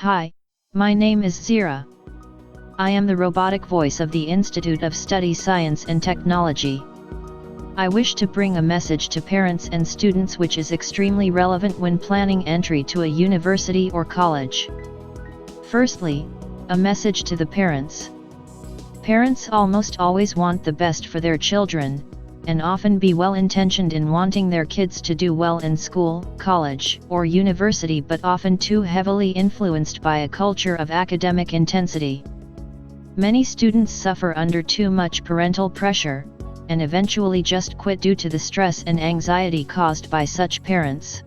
Hi, my name is Zira. I am the robotic voice of the Institute of Study Science and Technology. I wish to bring a message to parents and students which is extremely relevant when planning entry to a university or college. Firstly, a message to the parents. Parents almost always want the best for their children, and often be well-intentioned in wanting their kids to do well in school, college, or university, but often too heavily influenced by a culture of academic intensity. Many students suffer under too much parental pressure, and eventually just quit due to the stress and anxiety caused by such parents.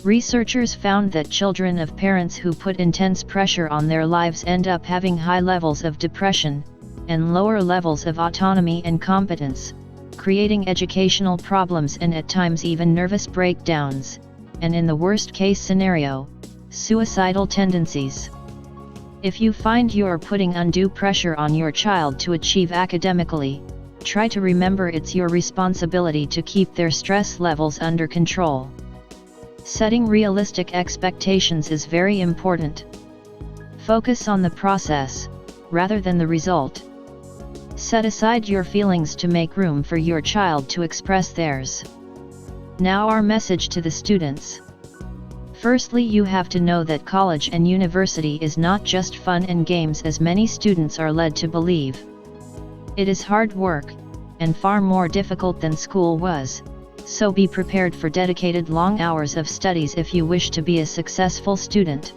Researchers found that children of parents who put intense pressure on their lives end up having high levels of depression, and lower levels of autonomy and competence, creating educational problems and at times even nervous breakdowns, and in the worst case scenario, suicidal tendencies. If you find you are putting undue pressure on your child to achieve academically, try to remember it's your responsibility to keep their stress levels under control. Setting realistic expectations is very important. Focus on the process, rather than the result. Set aside your feelings to make room for your child to express theirs. Now our message to the students. Firstly, you have to know that college and university is not just fun and games as many students are led to believe. It is hard work, and far more difficult than school was, so be prepared for dedicated long hours of studies if you wish to be a successful student.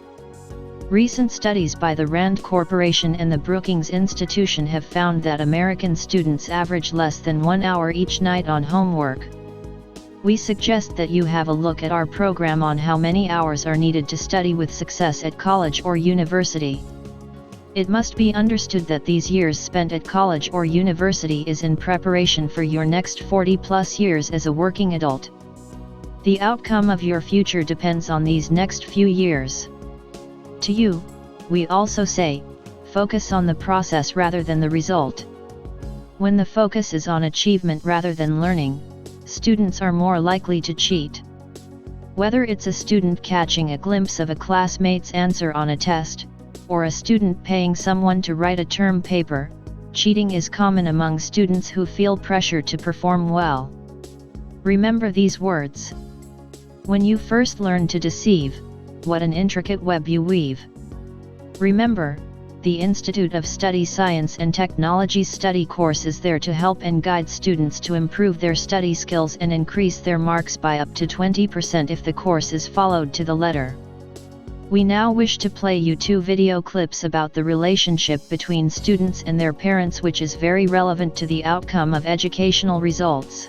Recent studies by the Rand Corporation and the Brookings Institution have found that American students average less than 1 hour each night on homework. We suggest that you have a look at our program on how many hours are needed to study with success at college or university. It must be understood that these years spent at college or university is in preparation for your next 40+ years as a working adult. The outcome of your future depends on these next few years. To you, we also say, focus on the process rather than the result. When the focus is on achievement rather than learning, students are more likely to cheat. Whether it's a student catching a glimpse of a classmate's answer on a test, or a student paying someone to write a term paper, cheating is common among students who feel pressure to perform well. Remember these words. When you first learn to deceive, what an intricate web you weave. Remember, the Institute of Study Science and Technology's study course is there to help and guide students to improve their study skills and increase their marks by up to 20% if the course is followed to the letter. We now wish to play you 2 video clips about the relationship between students and their parents, which is very relevant to the outcome of educational results.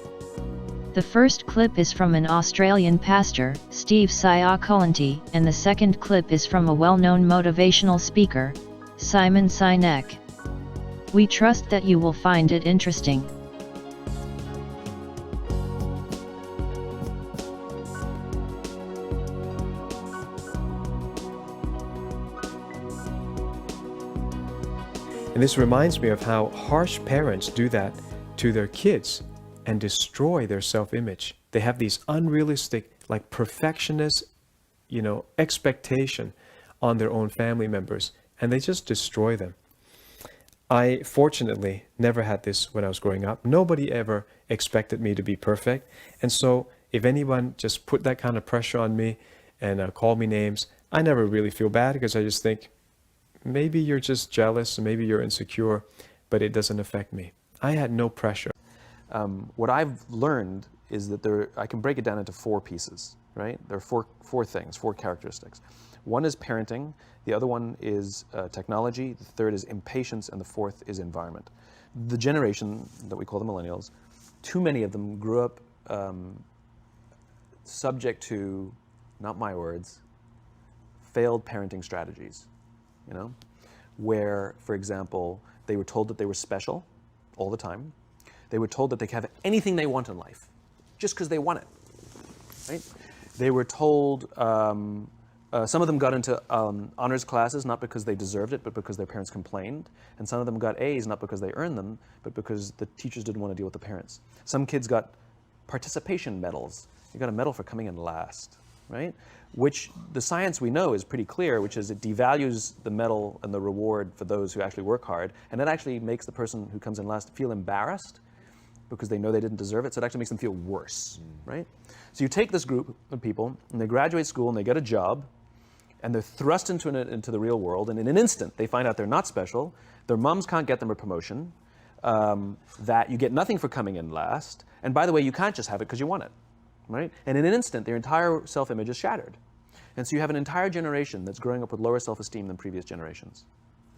The first clip is from an Australian pastor, Steve Cioccolanti, and the second clip is from a well-known motivational speaker, Simon Sinek. We trust that you will find it interesting. And this reminds me of how harsh parents do that to their kids and destroy their self-image. They have these unrealistic, like perfectionist, expectation on their own family members, and they just destroy them. I fortunately never had this when I was growing up. Nobody ever expected me to be perfect. And so if anyone just put that kind of pressure on me and called me names, I never really feel bad because I just think, maybe you're just jealous, maybe you're insecure, but it doesn't affect me. I had no pressure. What I've learned is that I can break it down into 4 pieces, right? There are four things, 4 characteristics. One is parenting, the other one is technology, the third is impatience, and the fourth is environment. The generation that we call the millennials, too many of them grew up subject to, not my words, failed parenting strategies, where, for example, they were told that they were special all the time. They were told that they could have anything they want in life, just because they want it, right? They were told, some of them got into honors classes, not because they deserved it, but because their parents complained. And some of them got A's, not because they earned them, but because the teachers didn't want to deal with the parents. Some kids got participation medals. You got a medal for coming in last. right? Which the science we know is pretty clear, which is it devalues the medal and the reward for those who actually work hard, and it actually makes the person who comes in last feel embarrassed because they know they didn't deserve it, so it actually makes them feel worse, right? So you take this group of people, and they graduate school, and they get a job, and they're thrust into the real world, and in an instant, they find out they're not special, their moms can't get them a promotion, that you get nothing for coming in last, and by the way, you can't just have it because you want it, right? And in an instant, their entire self-image is shattered. And so you have an entire generation that's growing up with lower self-esteem than previous generations.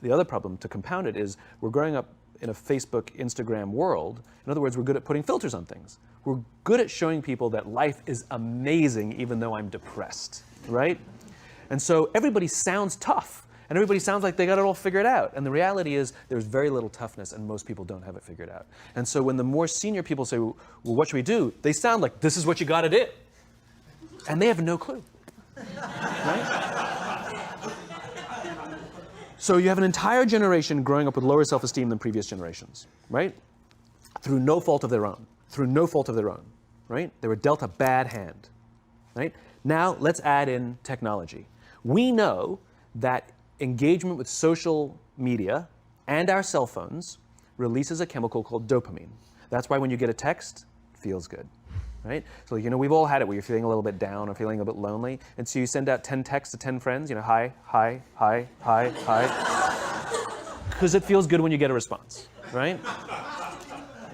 The other problem, to compound it, is we're growing up in a Facebook, Instagram world. In other words, we're good at putting filters on things. We're good at showing people that life is amazing even though I'm depressed, right? And so everybody sounds tough, and everybody sounds like they got it all figured out. And the reality is there's very little toughness, and most people don't have it figured out. And so when the more senior people say, well, what should we do? They sound like, this is what you got to do. And they have no clue, right? So you have an entire generation growing up with lower self-esteem than previous generations, right? Through no fault of their own, right? They were dealt a bad hand, right? Now let's add in technology. We know that engagement with social media and our cell phones releases a chemical called dopamine. That's why when you get a text, it feels good, right? So, we've all had it where you're feeling a little bit down or feeling a bit lonely, and so you send out 10 texts to 10 friends, hi, hi, hi, hi, hi, because it feels good when you get a response, right?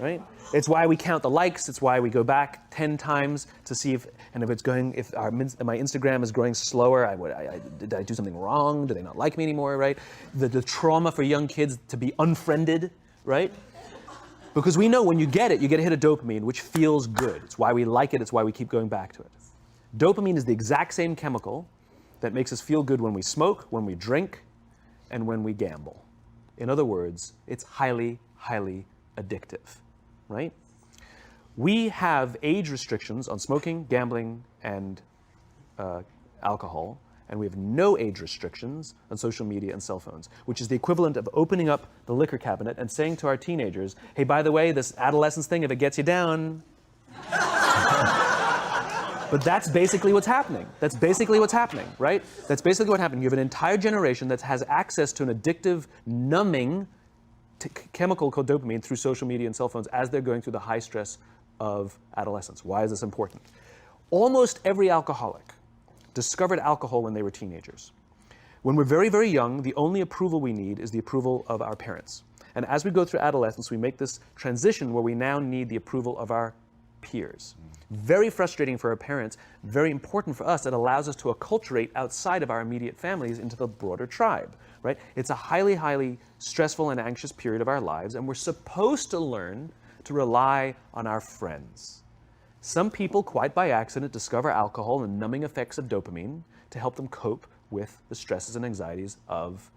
Right? It's why we count the likes. It's why we go back 10 times to see if my Instagram is growing slower, did I do something wrong? Do they not like me anymore, right? The trauma for young kids to be unfriended, right? Because we know when you get a hit of dopamine, which feels good. It's why we like it. It's why we keep going back to it. Dopamine is the exact same chemical that makes us feel good when we smoke, when we drink, and when we gamble. In other words, it's highly, highly addictive, right? We have age restrictions on smoking, gambling, and alcohol, and we have no age restrictions on social media and cell phones, which is the equivalent of opening up the liquor cabinet and saying to our teenagers, hey, by the way, this adolescence thing, if it gets you down. But that's basically what's happening. That's basically what's happening, right? That's basically what happened. You have an entire generation that has access to an addictive, numbing chemical called dopamine through social media and cell phones as they're going through the high stress of adolescence. Why is this important? Almost every alcoholic discovered alcohol when they were teenagers. When we're very, very young, the only approval we need is the approval of our parents. And as we go through adolescence, we make this transition where we now need the approval of our peers. Very frustrating for our parents, very important for us. It allows us to acculturate outside of our immediate families into the broader tribe, right? It's a highly, highly stressful and anxious period of our lives, and we're supposed to learn to rely on our friends. Some people, quite by accident, discover alcohol and numbing effects of dopamine to help them cope with the stresses and anxieties of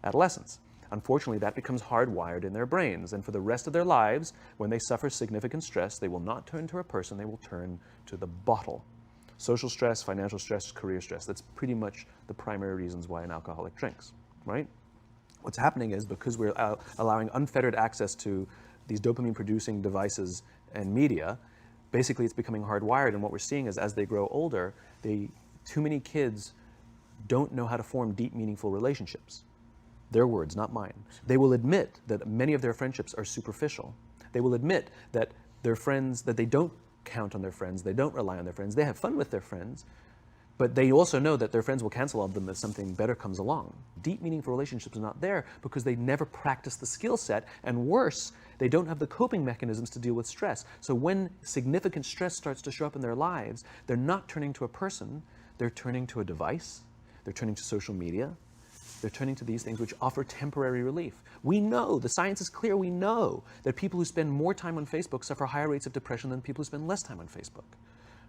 adolescence. Unfortunately, that becomes hardwired in their brains, and for the rest of their lives, when they suffer significant stress, they will not turn to a person, they will turn to the bottle. Social stress, financial stress, career stress, that's pretty much the primary reasons why an alcoholic drinks, right? What's happening is because we're allowing unfettered access to these dopamine-producing devices and media, basically it's becoming hardwired, and what we're seeing is as they grow older, too many kids don't know how to form deep, meaningful relationships. Their words, not mine. They will admit that many of their friendships are superficial. They will admit that their friends, that they don't count on their friends, they don't rely on their friends, they have fun with their friends, but they also know that their friends will cancel on them if something better comes along. Deep, meaningful relationships are not there because they never practice the skill set, and worse, they don't have the coping mechanisms to deal with stress. So when significant stress starts to show up in their lives, they're not turning to a person, they're turning to a device, they're turning to social media, they're turning to these things which offer temporary relief. We know, the science is clear, we know that people who spend more time on Facebook suffer higher rates of depression than people who spend less time on Facebook,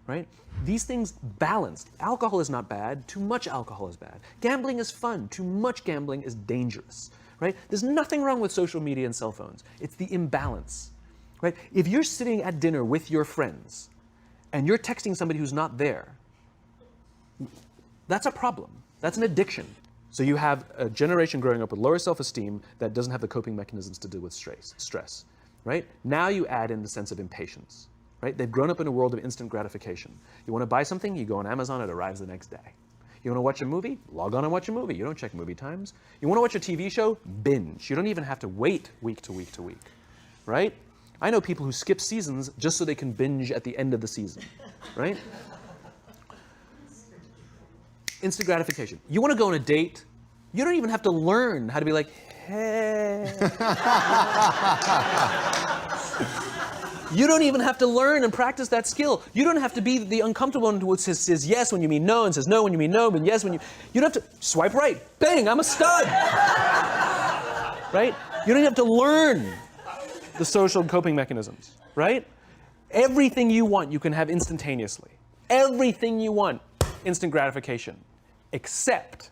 right? These things balanced. Alcohol is not bad, too much alcohol is bad. Gambling is fun, too much gambling is dangerous, right? There's nothing wrong with social media and cell phones. It's the imbalance, right? If you're sitting at dinner with your friends and you're texting somebody who's not there, that's a problem. That's an addiction. So you have a generation growing up with lower self-esteem that doesn't have the coping mechanisms to deal with stress, right? Now you add in the sense of impatience, right? They've grown up in a world of instant gratification. You want to buy something, you go on Amazon, it arrives the next day. You want to watch a movie? Log on and watch a movie. You don't check movie times. You want to watch a TV show? Binge. You don't even have to wait week to week to week, right? I know people who skip seasons just so they can binge at the end of the season, right? Instant gratification. You want to go on a date? You don't even have to learn how to be like, hey. You don't even have to learn and practice that skill. You don't have to be the uncomfortable one who says yes when you mean no and says no when you mean no, but yes when you... You don't have to swipe right. Bang, I'm a stud. Right? You don't have to learn the social coping mechanisms, right? Everything you want, you can have instantaneously. Everything you want, instant gratification. Except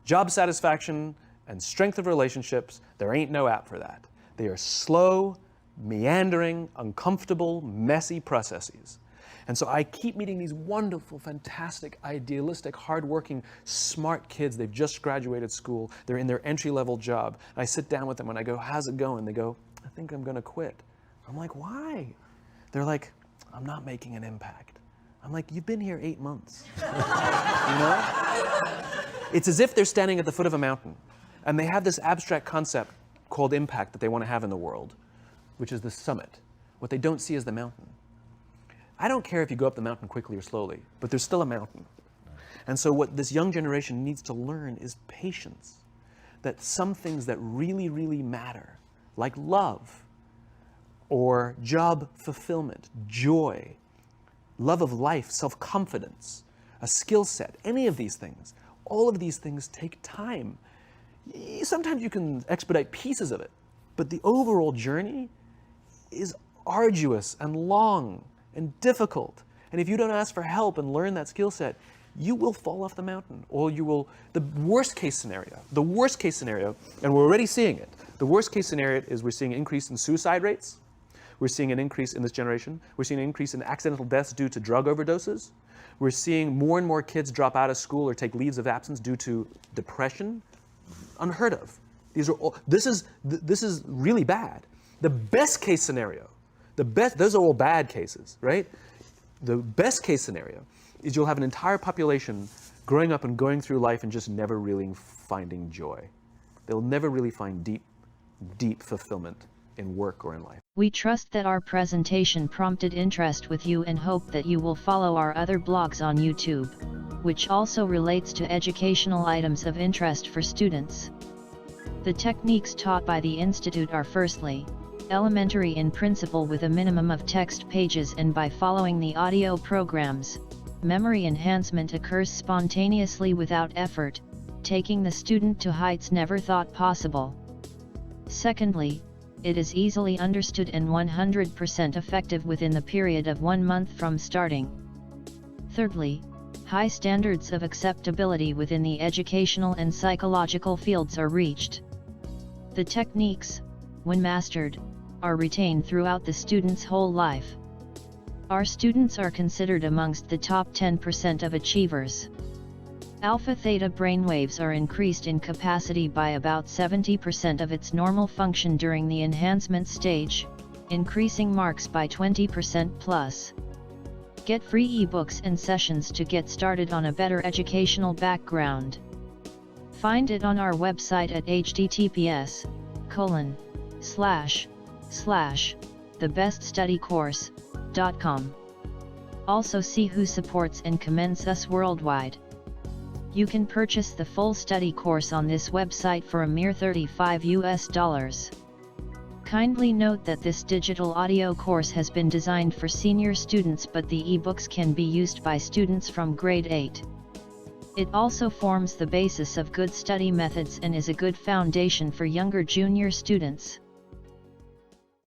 job satisfaction and strength of relationships, there ain't no app for that. They are slow, meandering, uncomfortable, messy processes. And so I keep meeting these wonderful, fantastic, idealistic, hardworking, smart kids. They've just graduated school. They're in their entry-level job. And I sit down with them and I go, how's it going? They go, I think I'm going to quit. I'm like, why? They're like, I'm not making an impact. I'm like, you've been here 8 months. You know? It's as if they're standing at the foot of a mountain and they have this abstract concept called impact that they want to have in the world, which is the summit. What they don't see is the mountain. I don't care if you go up the mountain quickly or slowly, but there's still a mountain. And so what this young generation needs to learn is patience. That some things that really, really matter, like love, or job fulfillment, joy, love of life, self-confidence, a skill set, any of these things, all of these things take time. Sometimes you can expedite pieces of it, but the overall journey is arduous and long and difficult. And if you don't ask for help and learn that skill set, you will fall off the mountain, or you will, the worst case scenario, and we're already seeing it, the worst case scenario is we're seeing an increase in suicide rates, we're seeing an increase in this generation, we're seeing an increase in accidental deaths due to drug overdoses, we're seeing more and more kids drop out of school or take leaves of absence due to depression, unheard of. These are all, this is really bad. The best case scenario, those are all bad cases, right? The best case scenario is you'll have an entire population growing up and going through life and just never really finding joy. They'll never really find deep, deep fulfillment in work or in life. We trust that our presentation prompted interest with you and hope that you will follow our other blogs on YouTube, which also relates to educational items of interest for students. The techniques taught by the Institute are firstly, elementary in principle with a minimum of text pages, and by following the audio programs, memory enhancement occurs spontaneously without effort, taking the student to heights never thought possible. Secondly, it is easily understood and 100% effective within the period of 1 month from starting. Thirdly, high standards of acceptability within the educational and psychological fields are reached. The techniques, when mastered, are retained throughout the student's whole life. Our students are considered amongst the top 10% of achievers. Alpha-theta brainwaves are increased in capacity by about 70% of its normal function during the enhancement stage, increasing marks by 20% plus. Get free ebooks and sessions to get started on a better educational background. Find it on our website at https://thebeststudycourse.com. Also see who supports and commends us worldwide. You can purchase the full study course on this website for a mere $35. Kindly note that this digital audio course has been designed for senior students, but the ebooks can be used by students from grade 8. It also forms the basis of good study methods and is a good foundation for younger junior students.